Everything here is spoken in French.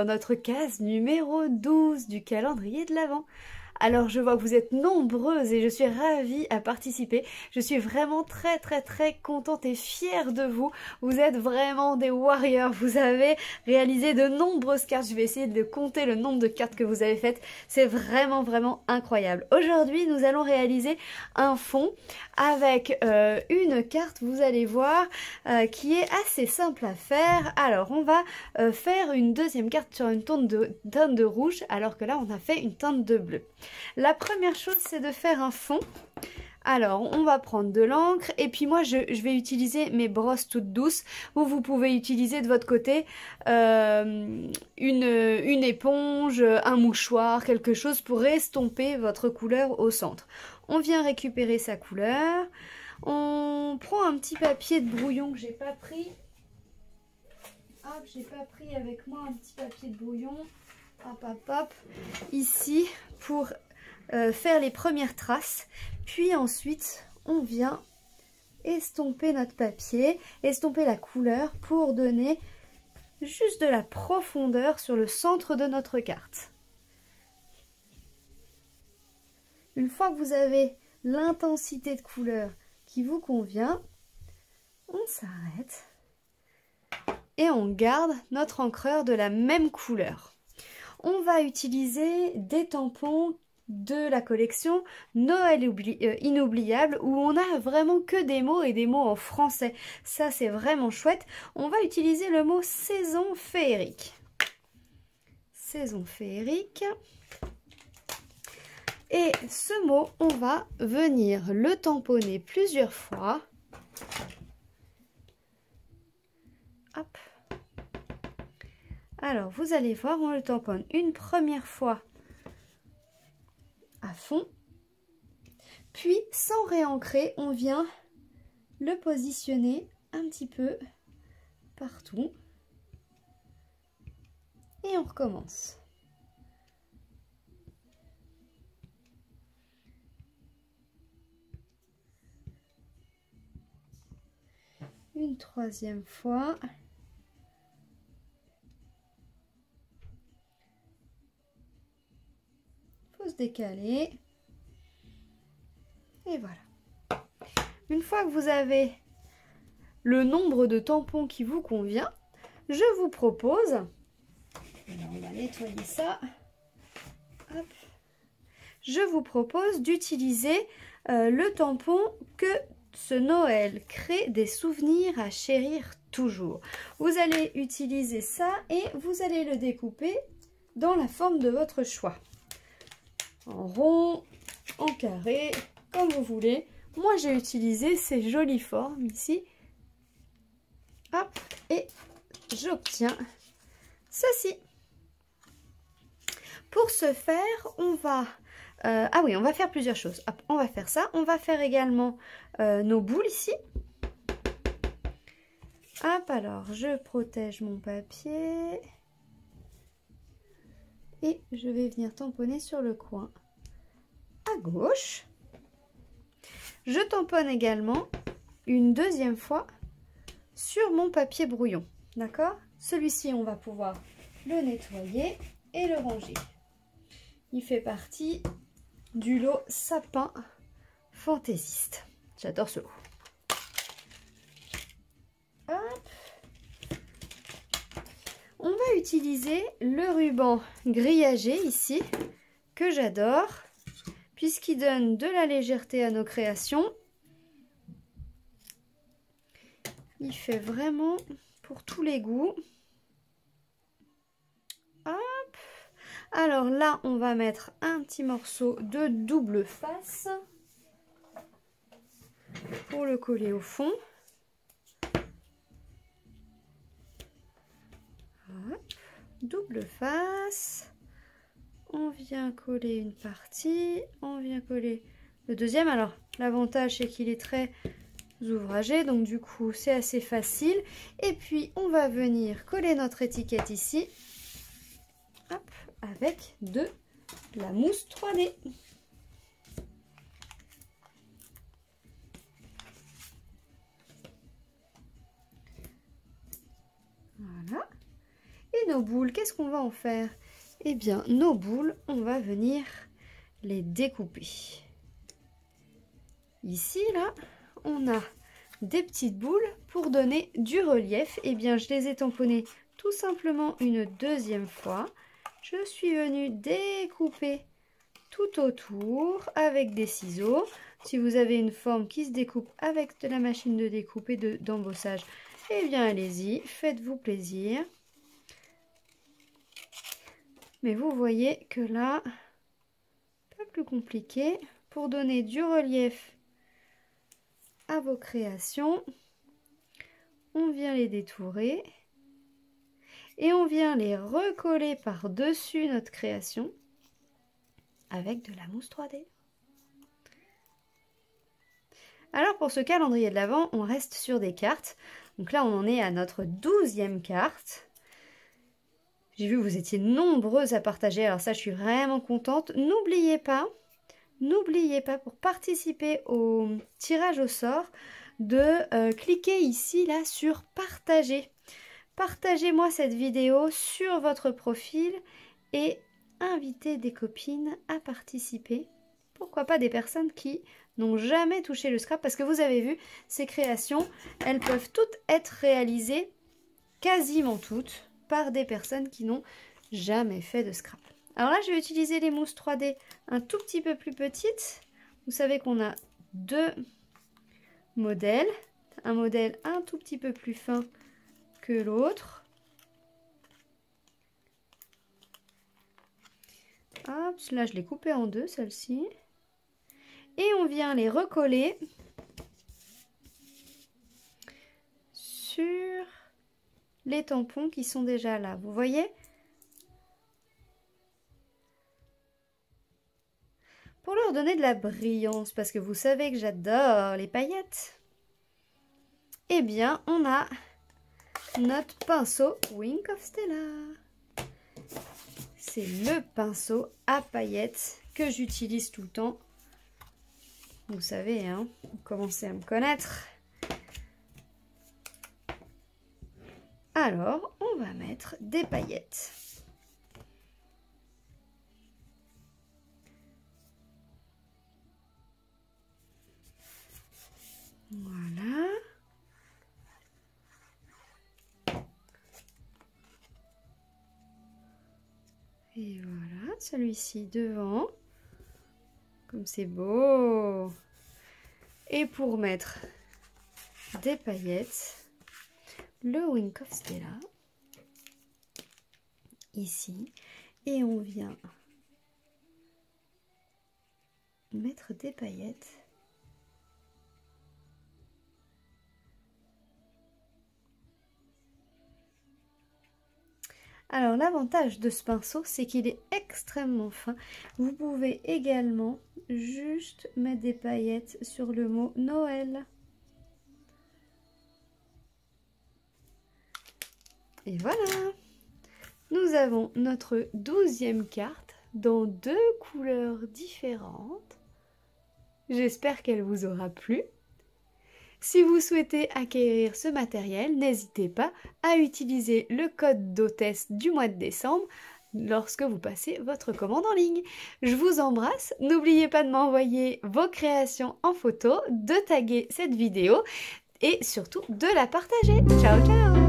dans notre case numéro 12 du calendrier de l'Avent. Alors je vois que vous êtes nombreuses et je suis ravie à participer. Je suis vraiment très contente et fière de vous. Vous êtes vraiment des warriors. Vous avez réalisé de nombreuses cartes. Je vais essayer de compter le nombre de cartes que vous avez faites. C'est vraiment incroyable. Aujourd'hui, nous allons réaliser un fond avec une carte, vous allez voir, qui est assez simple à faire. Alors on va faire une deuxième carte sur une teinte de rouge, alors que là on a fait une teinte de bleu. La première chose, c'est de faire un fond. Alors, on va prendre de l'encre et puis moi, je vais utiliser mes brosses toutes douces. Vous pouvez utiliser de votre côté une éponge, un mouchoir, quelque chose pour estomper votre couleur au centre. On vient récupérer sa couleur. On prend un petit papier de brouillon que j'ai pas pris. Hop, j'ai pas pris avec moi un petit papier de brouillon. Hop, ici pour faire les premières traces, puis ensuite on vient estomper notre papier, estomper la couleur pour donner juste de la profondeur sur le centre de notre carte. Une fois que vous avez l'intensité de couleur qui vous convient, on s'arrête et on garde notre encreur de la même couleur. On va utiliser des tampons de la collection Noël inoubliable où on a vraiment que des mots et des mots en français. Ça, c'est vraiment chouette. On va utiliser le mot saison féerique. Saison féerique. Et ce mot, on va venir le tamponner plusieurs fois. Hop. Alors, vous allez voir, on le tamponne une première fois à fond. Puis, sans réancrer, on vient le positionner un petit peu partout. Et on recommence. Une troisième fois. Se décaler et voilà. Une fois que vous avez le nombre de tampons qui vous convient, je vous propose, alors on va nettoyer ça. Hop. Je vous propose d'utiliser le tampon que ce Noël crée des souvenirs à chérir toujours. Vous allez utiliser ça et vous allez le découper dans la forme de votre choix. En rond, en carré, comme vous voulez. Moi, j'ai utilisé ces jolies formes ici. Hop, et j'obtiens ceci. Pour ce faire, on va... on va faire plusieurs choses. Hop, on va faire ça. On va faire également nos boules ici. Hop, alors, je protège mon papier. Et je vais venir tamponner sur le coin à gauche. Je tamponne également une deuxième fois sur mon papier brouillon. D'accord? Celui-ci, on va pouvoir le nettoyer et le ranger. Il fait partie du lot sapin fantaisiste. J'adore ce lot. Hop. On va utiliser le ruban grillagé ici, que j'adore, puisqu'il donne de la légèreté à nos créations. Il fait vraiment pour tous les goûts. Hop. Alors là, on va mettre un petit morceau de double face pour le coller au fond. Hop. Double face, on vient coller une partie, on vient coller le deuxième. Alors l'avantage c'est qu'il est très ouvragé, donc du coup c'est assez facile. Et puis on va venir coller notre étiquette ici, hop, avec de la mousse 3D. Voilà. Et nos boules, qu'est-ce qu'on va en faire? Eh bien, nos boules, on va venir les découper. Ici, là, on a des petites boules pour donner du relief. Eh bien, je les ai tamponnées tout simplement une deuxième fois. Je suis venue découper tout autour avec des ciseaux. Si vous avez une forme qui se découpe avec de la machine de découpe et d'embossage, eh bien allez-y, faites-vous plaisir. Mais vous voyez que là, pas plus compliqué, pour donner du relief à vos créations, on vient les détourer et on vient les recoller par-dessus notre création avec de la mousse 3D. Alors pour ce calendrier de l'Avent, on reste sur des cartes. Donc là, on en est à notre 12e carte. J'ai vu que vous étiez nombreuses à partager, alors ça, je suis vraiment contente. N'oubliez pas pour participer au tirage au sort de cliquer ici, là, sur partager. Partagez-moi cette vidéo sur votre profil et invitez des copines à participer. Pourquoi pas des personnes qui n'ont jamais touché le scrap, parce que vous avez vu, ces créations, elles peuvent toutes être réalisées, quasiment toutes, par des personnes qui n'ont jamais fait de scrap. Alors là, je vais utiliser les mousses 3D un tout petit peu plus petites. Vous savez qu'on a deux modèles, un modèle un tout petit peu plus fin que l'autre. Hop, là je l'ai coupé en deux, celle-ci. Et on vient les recoller sur les tampons qui sont déjà là. Vous voyez? Pour leur donner de la brillance, parce que vous savez que j'adore les paillettes. Eh bien, on a notre pinceau Wink of Stella. C'est le pinceau à paillettes que j'utilise tout le temps. Vous savez, hein, vous commencez à me connaître. Alors, on va mettre des paillettes. Voilà. Et voilà, celui-ci devant. Comme c'est beau. Et pour mettre des paillettes, le Wink of Stella. Ici. Et on vient mettre des paillettes. Alors l'avantage de ce pinceau, c'est qu'il est extrêmement fin. Vous pouvez également juste mettre des paillettes sur le mot Noël. Et voilà, nous avons notre 12e carte dans deux couleurs différentes. J'espère qu'elle vous aura plu. Si vous souhaitez acquérir ce matériel, n'hésitez pas à utiliser le code d'hôtesse du mois de décembre lorsque vous passez votre commande en ligne. Je vous embrasse, n'oubliez pas de m'envoyer vos créations en photo, de taguer cette vidéo et surtout de la partager. Ciao ciao!